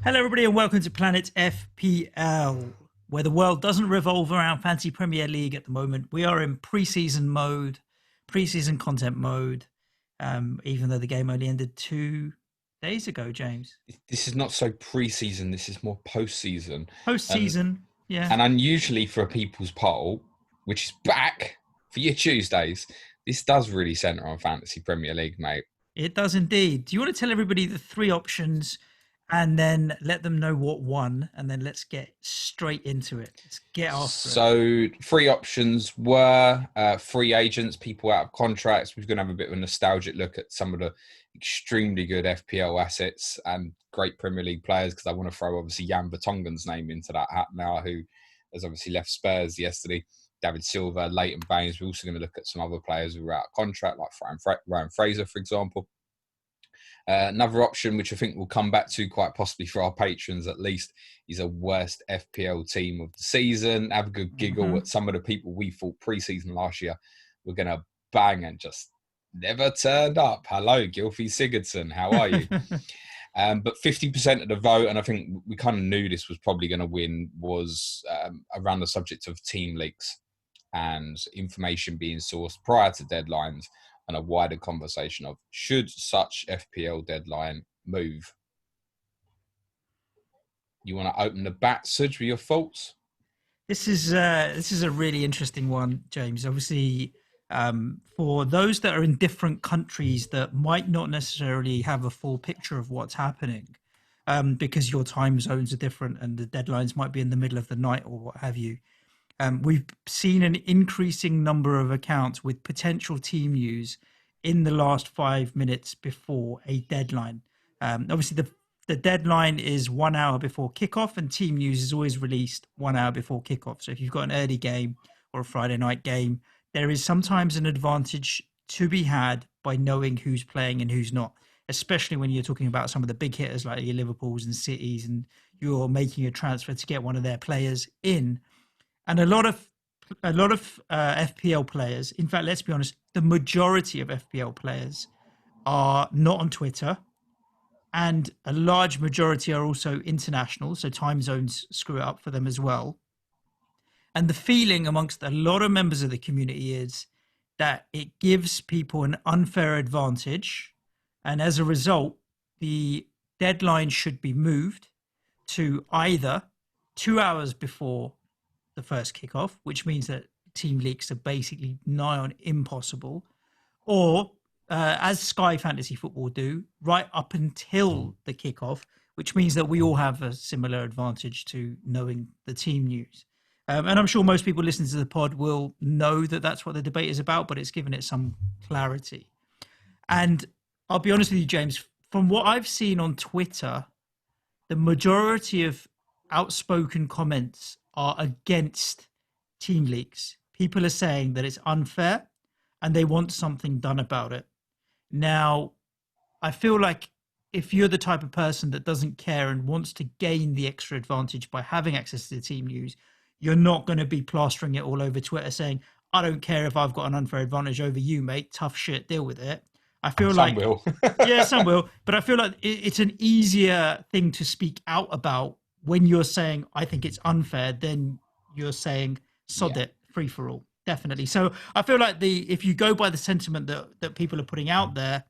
Hello, everybody, and welcome to Planet FPL, where the world doesn't revolve around Fantasy Premier League at the moment. We are in pre-season mode, pre-season content mode, even though the game only ended 2 days ago, James. This is not so pre-season. This is more post-season, and Post-season, yeah. and unusually for a people's poll, which is back for your Tuesdays. This does really centre on Fantasy Premier League, mate. It does indeed. Do you want to tell everybody the three options and then let them know what won, and then let's get straight into it. Let's get after it. So three options were free agents, people out of contracts. We're going to have a bit of a nostalgic look at some of the extremely good FPL assets and great Premier League players, because I want to throw obviously Jan Vertonghen's name into that hat now, who has obviously left Spurs yesterday. David Silva, Leighton Baines. We're also going to look at some other players who are out of contract, like Ryan Fraser, for example. Another option, which I think we'll come back to quite possibly for our patrons at least, is a worst FPL team of the season. Have a good giggle at some of the people we thought pre-season last year were going to bang and just never turned up. Hello, Gylfi Sigurdsson. How are you? But 50% of the vote, and I think we kind of knew this was probably going to win, was around the subject of team leaks and information being sourced prior to deadlines, and a wider conversation of should such FPL deadline move. You want to open the bat, Suj, with your thoughts? This is a really interesting one, James. Obviously, for those that are in different countries that might not necessarily have a full picture of what's happening, because your time zones are different and the deadlines might be in the middle of the night or what have you. We've seen an increasing number of accounts with potential team news in the last 5 minutes before a deadline. Obviously, the deadline is 1 hour before kickoff, and team news is always released 1 hour before kickoff. So if you've got an early game or a Friday night game, there is sometimes an advantage to be had by knowing who's playing and who's not, especially when you're talking about some of the big hitters like your Liverpools and Cities, and you're making a transfer to get one of their players in. And a lot of FPL players, in fact, let's be honest, the majority of FPL players are not on Twitter, and a large majority are also international, so time zones screw it up for them as well. And the feeling amongst a lot of members of the community is that it gives people an unfair advantage, and as a result, the deadline should be moved to either 2 hours before the first kickoff, which means that team leaks are basically nigh on impossible, or as Sky Fantasy Football do, right up until the kickoff, which means that we all have a similar advantage to knowing the team news. And I'm sure most people listening to the pod will know that that's what the debate is about, but it's given it some clarity. And I'll be honest with you, James, from what I've seen on Twitter, the majority of outspoken comments are against team leaks. People are saying that it's unfair and they want something done about it. Now, I feel like if you're the type of person that doesn't care and wants to gain the extra advantage by having access to the team news, you're not going to be plastering it all over Twitter saying, I don't care if I've got an unfair advantage over you, mate. Tough shit, deal with it. I feel Some like will. yeah, some will, but I feel like it's an easier thing to speak out about when you're saying, I think it's unfair, then you're saying, sod it, free for all. Definitely. So I feel like if you go by the sentiment that people are putting out there,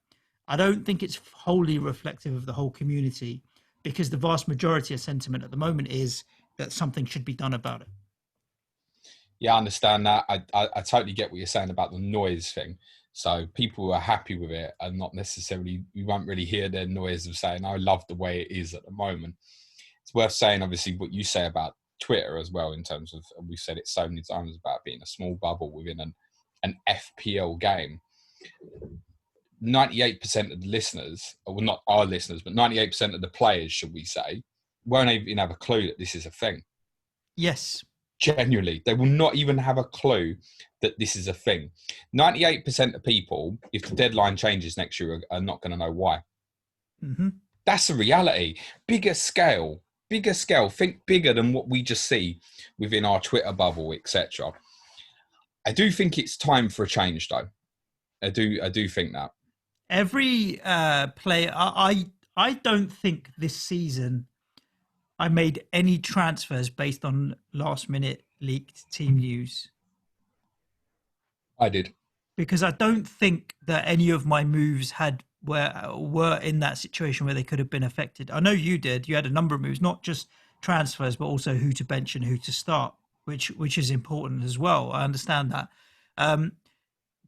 I don't think it's wholly reflective of the whole community, because the vast majority of sentiment at the moment is that something should be done about it. Yeah, I understand that. I totally get what you're saying about the noise thing. So people who are happy with it are not necessarily, you won't really hear their noise of saying, I love the way it is at the moment. It's worth saying, obviously, what you say about Twitter as well, in terms of, and we've said it so many times about being a small bubble within an FPL game. 98% of the listeners, well, not our listeners, but 98% of the players, should we say, won't even have a clue that this is a thing. Yes. Genuinely, they will not even have a clue that this is a thing. 98% of people, if the deadline changes next year, are not going to know why. Mm-hmm. That's the reality. Bigger scale. Think bigger than what we just see within our Twitter bubble, etc. I do think it's time for a change, though. I do think that. Every player, I don't think this season I made any transfers based on last minute leaked team news I did. because I don't think that any of my moves had were in that situation where they could have been affected. I know you did. You had a number of moves, not just transfers, but also who to bench and who to start, which is important as well. I understand that. Um,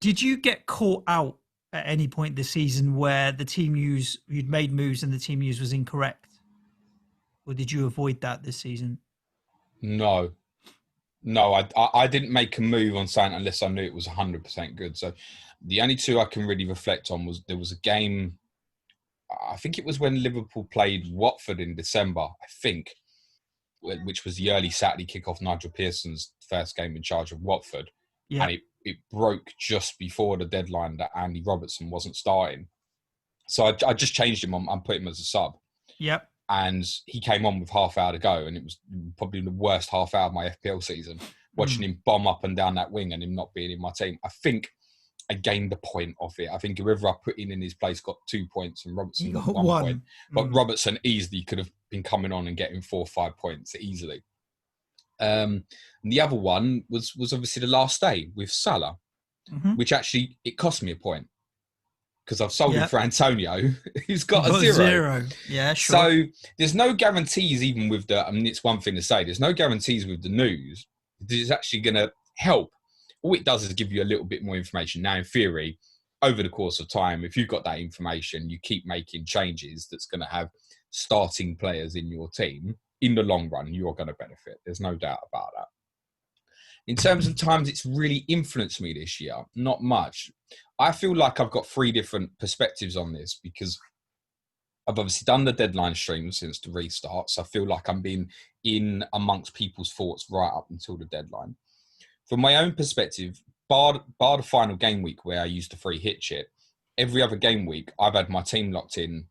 did you get caught out at any point this season where the team news you'd made moves and the team news was incorrect, or did you avoid that this season? No, no, I didn't make a move on something unless I knew it was 100% good. So the only two I can really reflect on was there was a game. I think it was when Liverpool played Watford in December. I think, which was the early Saturday kickoff. Nigel Pearson's first game in charge of Watford, Yeah, and it broke just before the deadline that Andy Robertson wasn't starting. So I just changed him on and put him as a sub. yep. And he came on with half hour to go, and it was probably the worst half hour of my FPL season, watching him bomb up and down that wing and him not being in my team. I think I gained the point of it. I think whoever I put in his place got 2 points and You Robertson got got 1 point. one. But Robertson easily could have been coming on and getting 4 or 5 points easily. And the other one was obviously the last day with Salah, which actually, it cost me a point because I've sold him for Antonio, who's got a zero. Yeah, sure. So there's no guarantees even with the, I mean, it's one thing to say, there's no guarantees with the news that it's actually going to help. All it does is give you a little bit more information. Now, in theory, over the course of time, if you've got that information, you keep making changes that's going to have starting players in your team. In the long run, you're going to benefit. There's no doubt about that. In terms of times it's really influenced me this year, not much. I feel like I've got 3 different perspectives on this because I've obviously done the deadline stream since the restart. So I feel like I'm being in amongst people's thoughts right up until the deadline. From my own perspective, bar the final game week where I used the free hit shit, every other game week, I've had my team locked in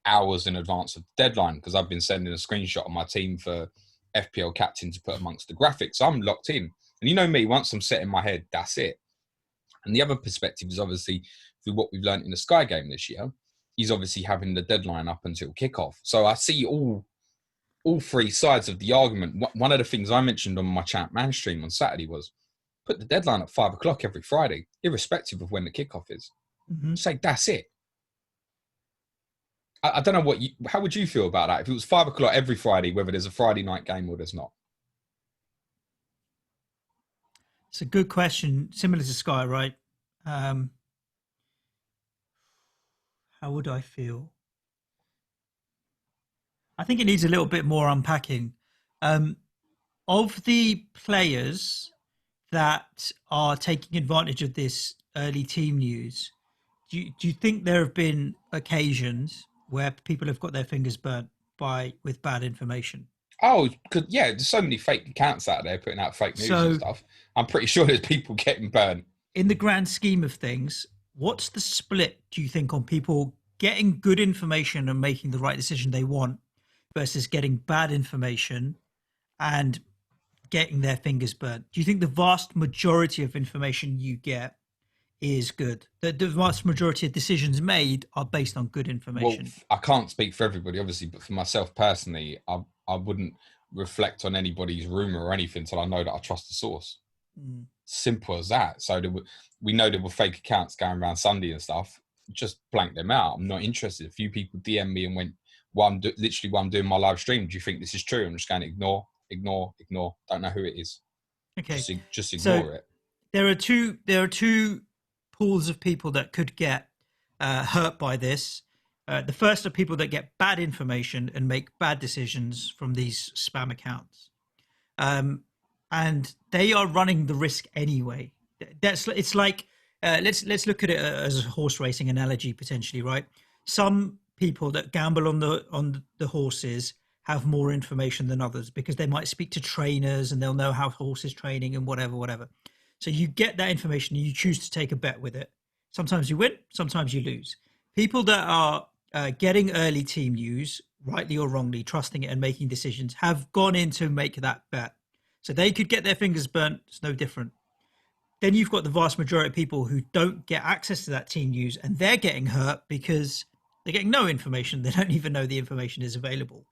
hours in advance of the deadline because I've been sending a screenshot of my team for FPL captain to put amongst the graphics. So I'm locked in. And you know me, once I'm set in my head, that's it. And the other perspective is obviously through what we've learned in the Sky game this year, is obviously having the deadline up until kickoff. So I see all 3 sides of the argument. One of the things I mentioned on my Champ Man stream on Saturday was put the deadline at 5 o'clock every Friday, irrespective of when the kickoff is. Say that's it. I don't know how would you feel about that? If it was 5 o'clock every Friday, whether there's a Friday night game or there's not. It's a good question. Similar to Sky, right? How would I feel? I think it needs a little bit more unpacking. Of the players that are taking advantage of this early team news, do you think there have been occasions where people have got their fingers burnt with bad information? Oh, yeah, there's so many fake accounts out there putting out fake news and stuff. I'm pretty sure there's people getting burnt. In the grand scheme of things, what's the split, do you think, on people getting good information and making the right decision they want versus getting bad information and getting their fingers burnt? Do you think the vast majority of information you get is good? That the vast majority of decisions made are based on good information? Well, I can't speak for everybody, obviously, but for myself personally, I wouldn't reflect on anybody's rumor or anything until I know that I trust the source. Simple as that. So we know there were fake accounts going around Sunday and stuff. Just blank them out. I'm not interested. A few people DM me and went, while I'm doing my live stream, do you think this is true? I'm just going to ignore. Don't know who it is. Okay, just ignore it. There are two pools of people that could get hurt by this. The first are people that get bad information and make bad decisions from these spam accounts, and they are running the risk anyway. It's like let's look at it as a horse racing analogy potentially, right? Some people that gamble on the horses have more information than others because they might speak to trainers and they'll know how horses training and whatever. So you get that information and you choose to take a bet with it. Sometimes you win, sometimes you lose. People that are getting early team news, rightly or wrongly, trusting it and making decisions, have gone in to make that bet. So they could get their fingers burnt. It's no different. Then you've got the vast majority of people who don't get access to that team news and they're getting hurt because they're getting no information. They don't even know the information is available.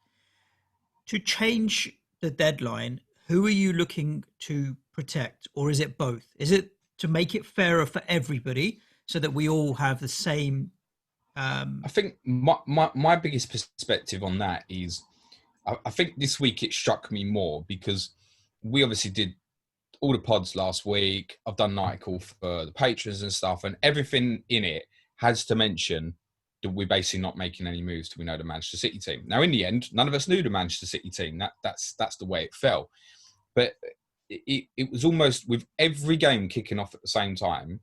To change the deadline, who are you looking to protect, or is it both? Is it to make it fairer for everybody so that we all have the same? I think my biggest perspective on that is, I think this week it struck me more because we obviously did all the pods last week. I've done an article for the patrons and stuff, and everything in it has to mention that we're basically not making any moves till we know the Manchester City team. Now, in the end, none of us knew the Manchester City team. That's the way it fell. But it was almost with every game kicking off at the same time.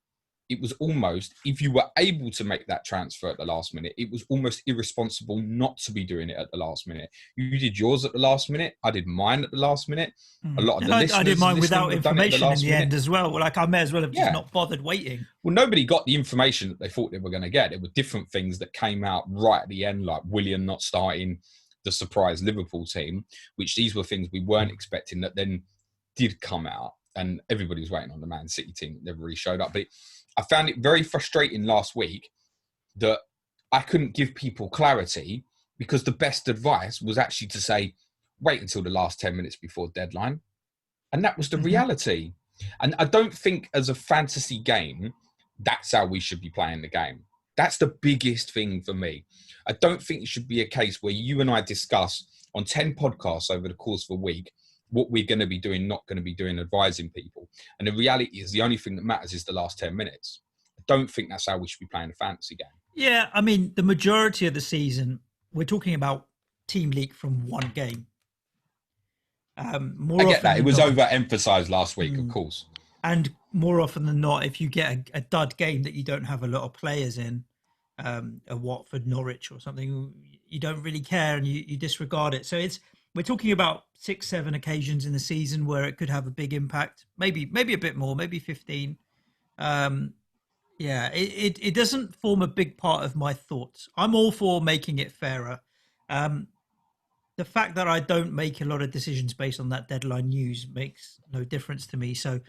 It was almost, if you were able to make that transfer at the last minute, it was almost irresponsible not to be doing it at the last minute. You did yours at the last minute. I did mine at the last minute. A lot of the listeners I did mine without have done it at the information in last the minute. end as well. Like, I may as well have just not bothered waiting. Well, nobody got the information that they thought they were going to get. There were different things that came out right at the end, like Willian not starting, the surprise Liverpool team, which these were things we weren't expecting that then did come out. And everybody was waiting on the Man City team that never really showed up. But I found it very frustrating last week that I couldn't give people clarity, because the best advice was actually to say, wait until the last 10 minutes before deadline. And that was the reality. And I don't think as a fantasy game, that's how we should be playing the game. That's the biggest thing for me. I don't think it should be a case where you and I discuss on 10 podcasts over the course of a week what we're going to be doing, not going to be doing, advising people. And the reality is the only thing that matters is the last 10 minutes. I don't think that's how we should be playing a fantasy game. Yeah, I mean, the majority of the season, we're talking about team leak from one game. I get that. It was overemphasized last week, of course. And more often than not, if you get a dud game that you don't have a lot of players in, a Watford, Norwich or something, you don't really care and you disregard it. So we're talking about 6-7 occasions in the season where it could have a big impact. Maybe a bit more, maybe 15. It doesn't form a big part of my thoughts. I'm all for making it fairer. The fact that I don't make a lot of decisions based on that deadline news makes no difference to me. So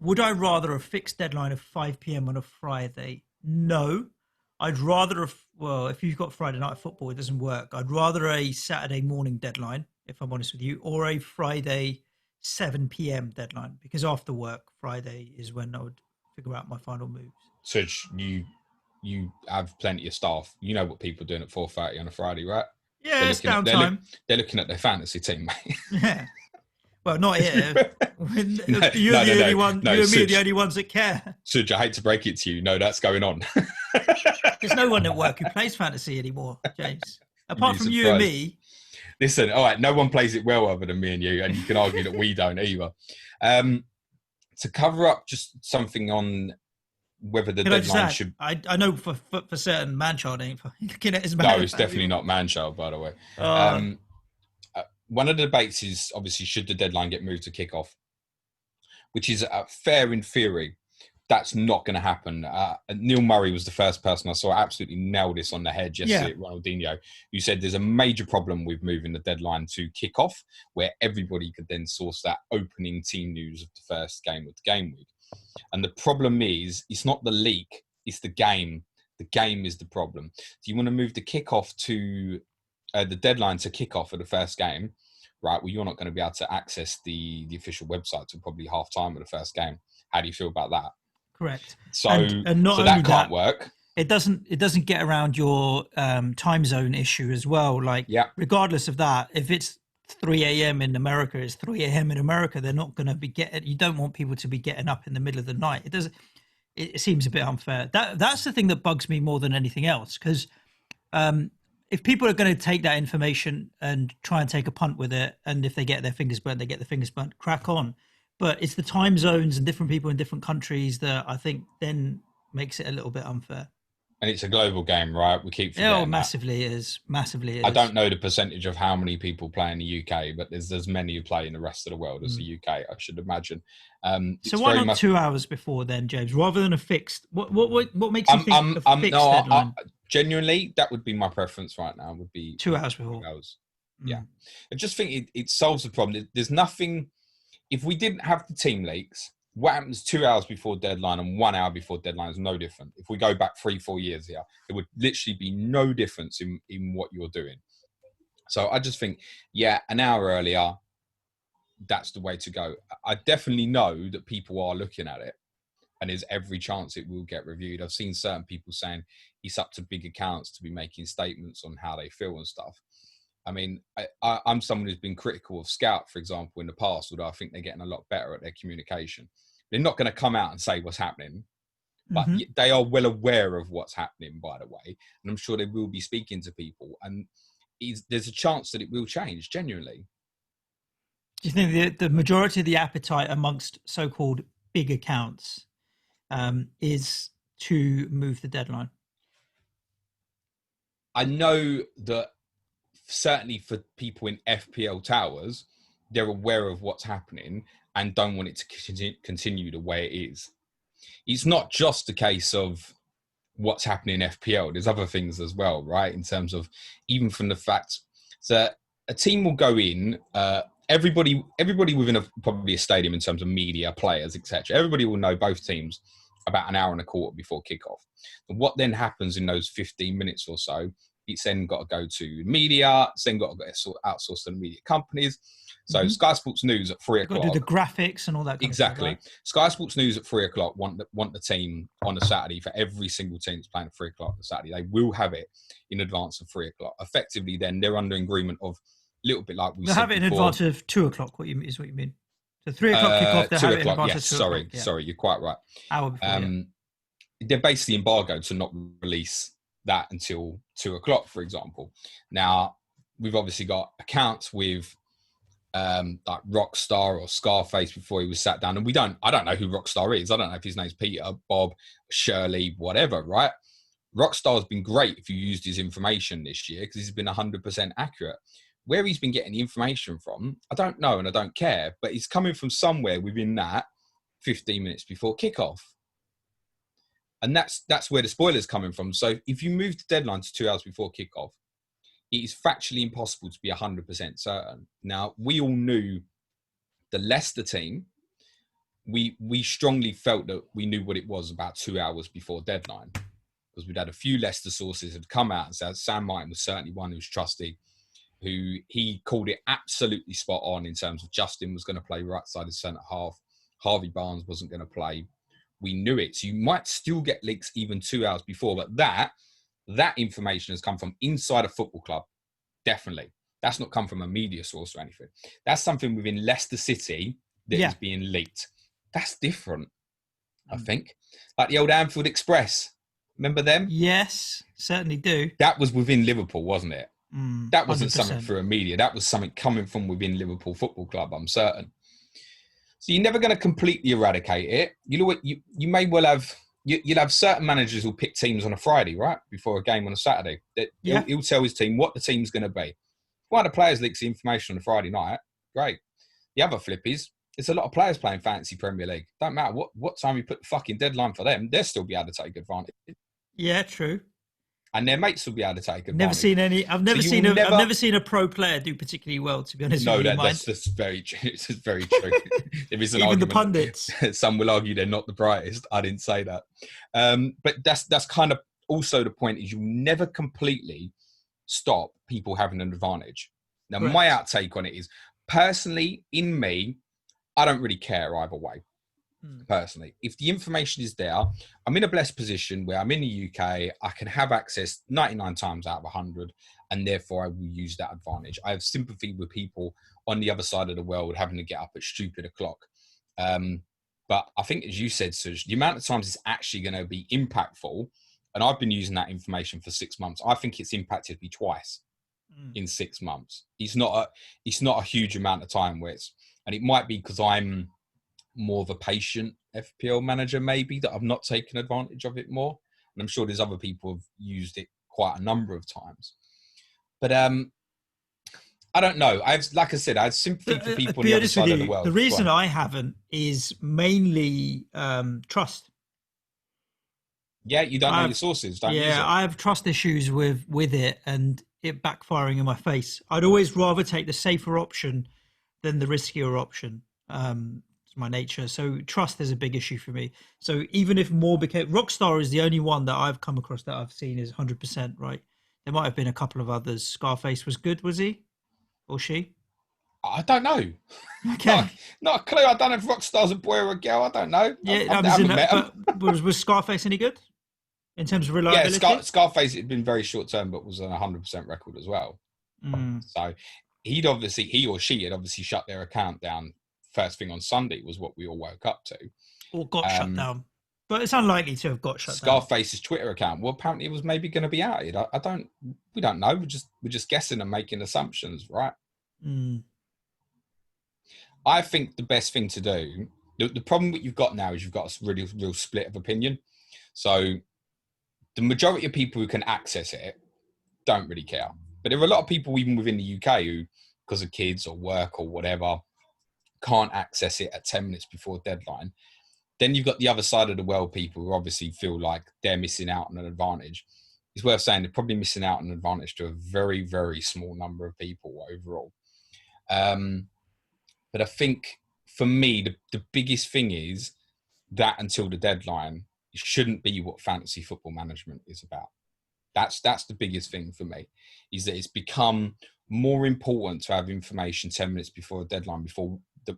would I rather a fixed deadline of 5 p.m. on a Friday? No. I'd rather, if you've got Friday night football, it doesn't work. I'd rather a Saturday morning deadline, if I'm honest with you, or a Friday 7 p.m. deadline, because after work, Friday is when I would figure out my final moves. Suj, you have plenty of staff. You know what people are doing at 4:30 on a Friday, right? Yeah, it's downtime. They're looking at their fantasy team, mate. Yeah. Well, not here. You're the only one. You and me are the only ones that care. Suj, I hate to break it to you. No, that's going on. There's no one at work who plays fantasy anymore, James. Apart from you and me. Listen, all right, no one plays it well other than me and you can argue that we don't either. To cover up just something on whether the deadline should... I know for certain Manchild ain't looking at his man. No, it's definitely not Manchild, by the way. One of the debates is obviously should the deadline get moved to kickoff, which is fair in theory. That's not going to happen. Neil Murray was the first person I saw absolutely nail this on the head yesterday at Ronaldinho, who said there's a major problem with moving the deadline to kickoff, where everybody could then source that opening team news of the first game of the game week. And the problem is, it's not the leak, it's the game. The game is the problem. Do you want to move the kickoff to the deadline to kickoff of the first game? Right, well, you're not going to be able to access the official website till probably half time of the first game. How do you feel about that? Correct. So that can't work. It doesn't get around your time zone issue as well. Like, regardless of that, if it's 3 a.m. in America, it's 3 a.m. in America. They're not going to be getting. You don't want people to be getting up in the middle of the night. It doesn't. It seems a bit unfair. That's the thing that bugs me more than anything else. Because if people are going to take that information and try and take a punt with it, and if they get their fingers burnt, they get their fingers burnt. Crack on. But it's the time zones and different people in different countries that I think then makes it a little bit unfair. And it's a global game, right? We keep forgetting massively it is. Massively it I is. don't know the percentage of how many people play in the UK, but there's as many who play in the rest of the world as the UK, I should imagine. So why not 2 hours before then, James, rather than a fixed? What makes you think a fixed deadline? Genuinely, that would be my preference right now. Would be 2 hours before. 2 hours. Yeah, I just think it solves the problem. There's nothing. If we didn't have the team leaks, what happens 2 hours before deadline and 1 hour before deadline is no different. If we go back 3-4 years here, there would literally be no difference in what you're doing. So I just think, yeah, an hour earlier, that's the way to go. I definitely know that people are looking at it, and there's every chance it will get reviewed. I've seen certain people saying it's up to big accounts to be making statements on how they feel and stuff. I mean, I'm someone who's been critical of Scout, for example, in the past, although I think they're getting a lot better at their communication. They're not going to come out and say what's happening, but they are well aware of what's happening, by the way. And I'm sure they will be speaking to people. And there's a chance that it will change, genuinely. Do you think the majority of the appetite amongst so-called big accounts is to move the deadline? I know that certainly for people in FPL towers, they're aware of what's happening and don't want it to continue the way it is. It's not just a case of what's happening in FPL. There's other things as well, right? In terms of even from the fact that a team will go in, everybody within probably a stadium in terms of media, players, etc. Everybody will know both teams about an hour and a quarter before kickoff. And what then happens in those 15 minutes or so, it's then got to go to media, it's then got to get outsourced to the media companies. So Sky Sports News at 3 o'clock. Got to do the graphics and all that kind exactly. of stuff. Right? Sky Sports News at 3 o'clock want the team on a Saturday. For every single team that's playing at 3 o'clock on Saturday, they will have it in advance of 3 o'clock. Effectively, then they're under agreement of a little bit like we said. They'll have it in advance of 2 o'clock. Is what you mean? So 3 o'clock kickoff. They'll have it in advance of 2 o'clock. Sorry, you're quite right. Hour before. They're basically embargoed to not release that until 2 o'clock, for example. Now, we've obviously got accounts with like Rockstar or Scarface before he was sat down, and I don't know who Rockstar is. I don't know if his name's Peter, Bob, Shirley, whatever, right? Rockstar's been great if you used his information this year because he's been 100% accurate. Where he's been getting the information from, I don't know and I don't care, but it's coming from somewhere within that 15 minutes before kickoff. And that's where the spoiler's coming from. So if you move the deadline to 2 hours before kickoff, it is factually impossible to be 100% certain. Now, we all knew the Leicester team. We strongly felt that we knew what it was about 2 hours before deadline because we'd had a few Leicester sources had come out and said Sam Martin was certainly one who's trusted, who he called it absolutely spot on in terms of Justin was going to play right side of centre half. Harvey Barnes wasn't going to play. We knew it. So you might still get leaks even 2 hours before, but that information has come from inside a football club. Definitely. That's not come from a media source or anything. That's something within Leicester City that is being leaked. That's different, I think. Like the old Anfield Express. Remember them? Yes, certainly do. That was within Liverpool, wasn't it? That wasn't 100%. something through a media. That was something coming from within Liverpool Football Club, I'm certain. So you're never going to completely eradicate it. You may well have, you'll have certain managers who'll pick teams on a Friday, right? Before a game on a Saturday. He'll tell his team what the team's going to be. One of the players leaks the information on a Friday night. Great. The other flip is, it's a lot of players playing fantasy Premier League. Don't matter what time you put the fucking deadline for them, they'll still be able to take advantage. Yeah, true. And their mates will be able to take advantage. I've never seen a pro player do particularly well, to be honest with you. That's very true. It's very true. There is an Even argument. the pundits. Some will argue they're not the brightest. I didn't say that. But that's kind of also the point is you never completely stop people having an advantage. Now, my outtake on it is, personally, in me, I don't really care either way. Personally, if the information is there, I'm in a blessed position where I'm in the UK, I can have access 99 times out of 100, and therefore I will use that advantage. I have sympathy with people on the other side of the world having to get up at stupid o'clock. But I think, as you said, Suj, the amount of times it's actually going to be impactful, and I've been using that information for 6 months, I think it's impacted me twice in 6 months. It's not a huge amount of time and it might be because I'm more of a patient FPL manager, maybe, that I've not taken advantage of it more. And I'm sure there's other people who've used it quite a number of times. But I don't know. Like I said, I have sympathy for people on the other side of the world. The reason I haven't is mainly trust. Yeah, you don't know your sources, don't you? Yeah, I have trust issues with it and it backfiring in my face. I'd always rather take the safer option than the riskier option. It's my nature. So trust is a big issue for me. So even if more became Rockstar is the only one that I've come across that I've seen is 100%, right? There might have been a couple of others. Scarface was good, was he or she? I don't know. Okay. Not a clue. I don't know if Rockstar's a boy or a girl. I don't know. Yeah, I haven't met him. but was Scarface any good in terms of Yeah, reliability? Scarface had been very short term, but was on 100% record as well. Mm. So he or she had obviously shut their account down first thing on Sunday, was what we all woke up to. Or got shut down. But it's unlikely to have got shut down. Scarface's Twitter account, well, apparently it was maybe going to be outed. We don't know. We're just guessing and making assumptions, right? Mm. I think the best thing to do, the problem that you've got now is you've got a really real split of opinion. So the majority of people who can access it don't really care. But there are a lot of people, even within the UK, who, because of kids or work or whatever, can't access it at 10 minutes before deadline. Then you've got the other side of the world, people who obviously feel like they're missing out on an advantage. It's worth saying they're probably missing out on an advantage to a very, very small number of people overall. But I think for me, the biggest thing is that until the deadline, it shouldn't be what fantasy football management is about. That's the biggest thing for me, is that it's become more important to have information 10 minutes before a deadline,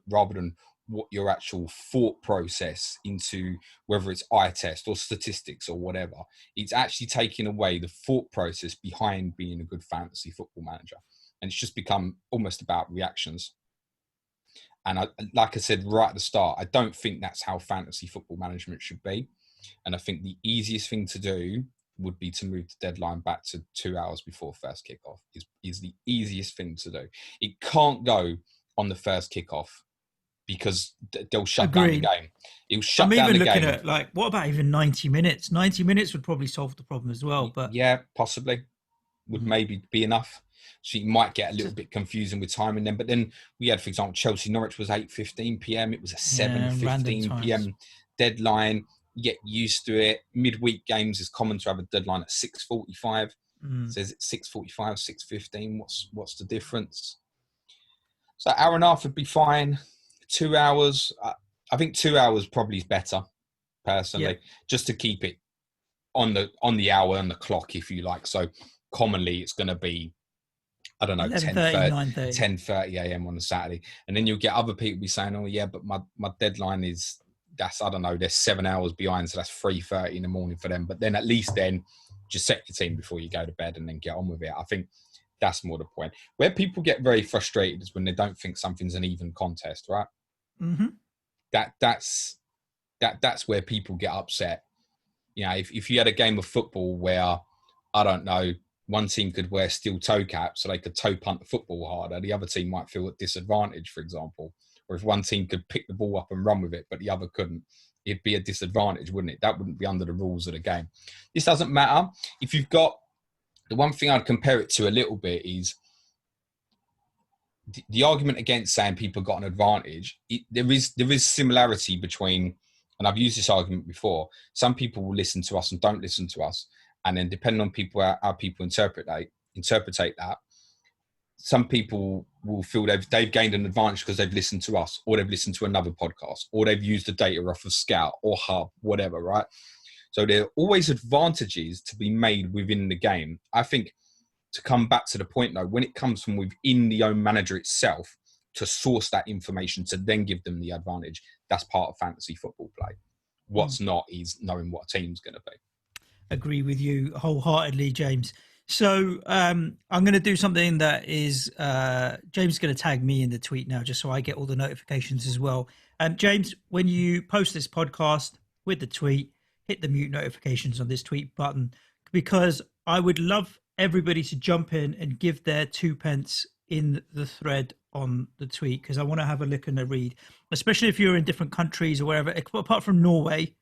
rather than what your actual thought process into, whether it's eye test or statistics or whatever. It's actually taking away the thought process behind being a good fantasy football manager. And it's just become almost about reactions. And like I said right at the start, I don't think that's how fantasy football management should be. And I think the easiest thing to do would be to move the deadline back to 2 hours before first kickoff. Is the easiest thing to do. It can't go on the first kickoff, because they'll shut down the game. It'll shut down the game. I'm even looking at, like, what about even 90 minutes? 90 minutes would probably solve the problem as well. But yeah, possibly would maybe be enough. So you might get a little bit confusing with timing then. But then we had, for example, Chelsea Norwich was 8:15 p.m. It was a 7:15 p.m. deadline. You get used to it. Midweek games is common to have a deadline at 6:45. Says it's 6:45, 6:15. What's the difference? So an hour and a half would be fine. 2 hours. I think 2 hours probably is better, personally, just to keep it on the hour and the clock, if you like. So commonly it's going to be, I don't know, 10:30 a.m. on a Saturday. And then you'll get other people be saying, oh yeah, but my deadline is, I don't know, they're 7 hours behind, so that's 3:30 in the morning for them. But then at least then just set your team before you go to bed and then get on with it. I think that's more the point. Where people get very frustrated is when they don't think something's an even contest, right? Mm-hmm. That's where people get upset. You know, if you had a game of football where, I don't know, one team could wear steel toe caps so they could toe punt the football harder, the other team might feel at disadvantage, for example. Or if one team could pick the ball up and run with it, but the other couldn't, it'd be a disadvantage, wouldn't it? That wouldn't be under the rules of the game. This doesn't matter. If you've got, the one thing I'd compare it to a little bit is the argument against saying people got an advantage. There is similarity between, and I've used this argument before, some people will listen to us and don't listen to us. And then depending on how people interpret that, some people will feel they've gained an advantage because they've listened to us, or they've listened to another podcast, or they've used the data off of Scout or Hub, whatever, right? So there are always advantages to be made within the game. I think, to come back to the point though, when it comes from within the own manager itself to source that information to then give them the advantage, that's part of fantasy football play. What's not is knowing what a team's going to be. Agree with you wholeheartedly, James. So I'm going to do something that is, James is going to tag me in the tweet now, just so I get all the notifications as well. James, when you post this podcast with the tweet, hit the mute notifications on this tweet button, because I would love everybody to jump in and give their 2 pence in the thread on the tweet, because I want to have a look and a read, especially if you're in different countries or wherever, apart from Norway,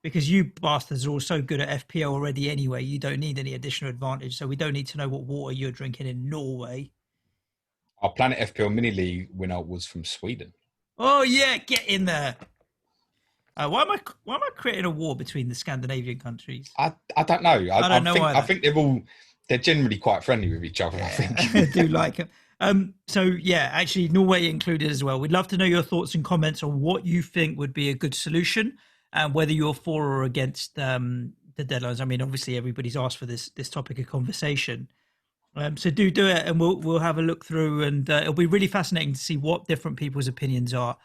because you bastards are all so good at FPL already anyway. You don't need any additional advantage, so we don't need to know what water you're drinking in Norway. Our Planet FPL Mini League winner was from Sweden. Oh yeah, get in there. Why am I creating a war between the Scandinavian countries? I don't know. I don't know I think they're generally quite friendly with each other. Yeah, I think I do like them. So yeah, actually Norway included as well. We'd love to know your thoughts and comments on what you think would be a good solution, and whether you're for or against the deadlines. I mean, obviously everybody's asked for this topic of conversation. So do it, and we'll have a look through, and it'll be really fascinating to see what different people's opinions are.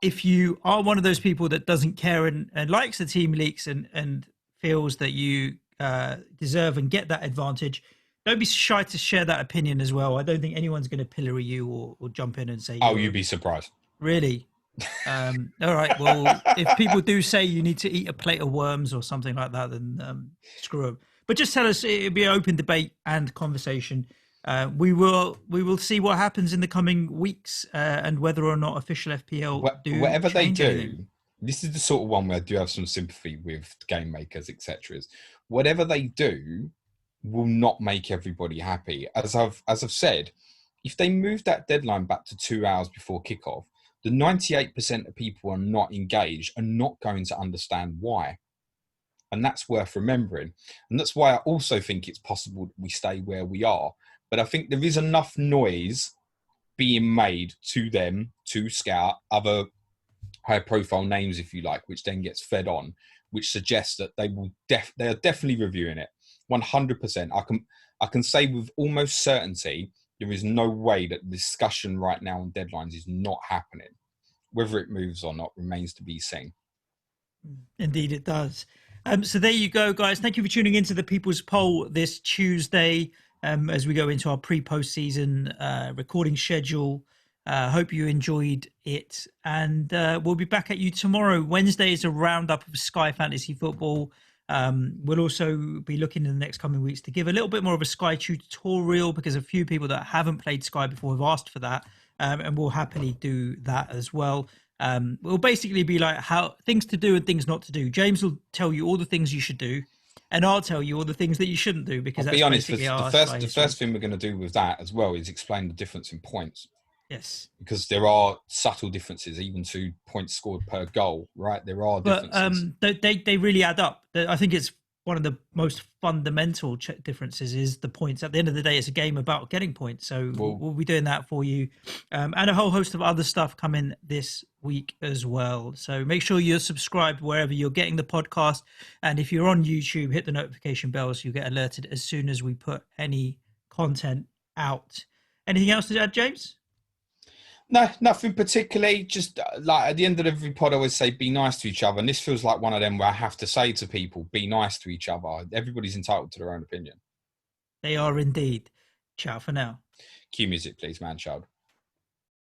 If you are one of those people that doesn't care and likes the team leaks and feels that you deserve and get that advantage, don't be shy to share that opinion as well. I don't think anyone's going to pillory you or jump in and say, Oh, you'd be surprised. Really? All right. Well, if people do say you need to eat a plate of worms or something like that, then screw them. But just tell us. It'll be an open debate and conversation. We will see what happens in the coming weeks and whether or not official FPL whatever they do. Anything. This is the sort of one where I do have some sympathy with game makers, etc. Whatever they do will not make everybody happy. As I've said, if they move that deadline back to 2 hours before kickoff, the 98% of people are not engaged and not going to understand why. And that's worth remembering. And that's why I also think it's possible that we stay where we are. But I think there is enough noise being made to them, to Scout, other high-profile names, if you like, which then gets fed on, which suggests that they are definitely reviewing it. 100%. I can say with almost certainty there is no way that the discussion right now on deadlines is not happening. Whether it moves or not remains to be seen. Indeed, it does. So there you go, guys. Thank you for tuning into the People's Poll this Tuesday as we go into our pre-postseason recording schedule. Hope you enjoyed it. And we'll be back at you tomorrow. Wednesday is a roundup of Sky Fantasy Football. We'll also be looking in the next coming weeks to give a little bit more of a Sky tutorial because a few people that haven't played Sky before have asked for that. And we'll happily do that as well. We'll basically be like how things to do and things not to do. James will tell you all the things you should do, and I'll tell you all the things that you shouldn't do because I'll be honest. The first thing we're going to do with that as well is explain the difference in points. Yes, because there are subtle differences, even to points scored per goal. Right, there are differences. But they really add up. I think it's one of the most fundamental differences is the points. At the end of the day, it's a game about getting points. So we'll be doing that for you. And a whole host of other stuff coming this week as well. So make sure you're subscribed wherever you're getting the podcast. And if you're on YouTube, hit the notification bell so you get alerted as soon as we put any content out. Anything else to add, James? No, nothing particularly. Just like at the end of every pod, I always say, be nice to each other. And this feels like one of them where I have to say to people, be nice to each other. Everybody's entitled to their own opinion. They are indeed. Ciao for now. Cue music, please, man, child.